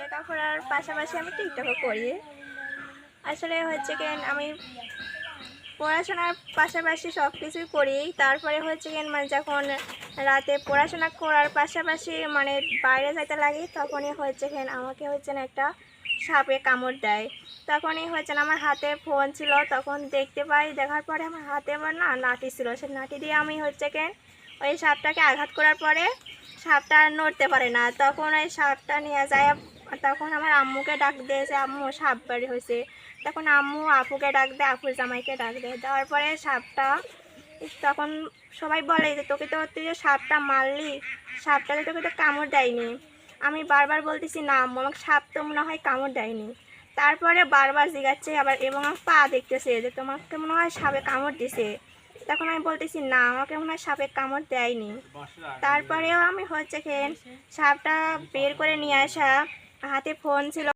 লেখাপড়ার পাশাপাশি আমি টিকটকও করি। আসলে হচ্ছে কি আমি পড়াশোনার পাশাপাশি সব কিছুই করি। তারপরে হচ্ছে কি মানে যখন রাতে পড়াশোনা করার পাশাপাশি মানে বাইরে যাইতে লাগে তখনই হচ্ছে কি আমাকে হচ্ছে না একটা সাপে কামড় দেয়। তখনই হচ্ছে না আমার হাতে ফোন ছিল, তখন দেখতে পাই, দেখার পরে আমার হাতে আবার না লাঠি ছিল, সেই লাঠি দিয়ে আমি হচ্ছে কি ওই সাপটাকে আঘাত করার পরে সাপটা আর নড়তে পারে না। তখন ওই সাপটা নিয়ে যায়, তখন আমার আম্মুকে ডাক দিয়েছে, আম্মু সাপ বাড়ি হয়েছে। তখন আম্মু আপুকে ডাক দেয়, আপুর জামাইকে ডাক দেয়, দেওয়ার পরে সাপটা তখন সবাই বলে যে তোকে তো তুই যে সাপটা মারলি, সাপটাকে তোকে তো কামড় দেয়নি। আমি বারবার বলতেছি না আম্মু আমাকে সাপ তো মনে হয় কামড় দেয়নি। তারপরে বারবার জিজ্ঞাসছে আবার এবং আমার পা দেখতেছে যে তোমাকে মনে হয় সাপে কামড় দিছে। তখন আমি বলতেছি না আমাকে মনে হয় সাপে কামড় দেয়নি। তারপরেও আমি হচ্ছে খেয়ে সাপটা বের করে নিয়ে আসা, হাতে ফোন ছিল।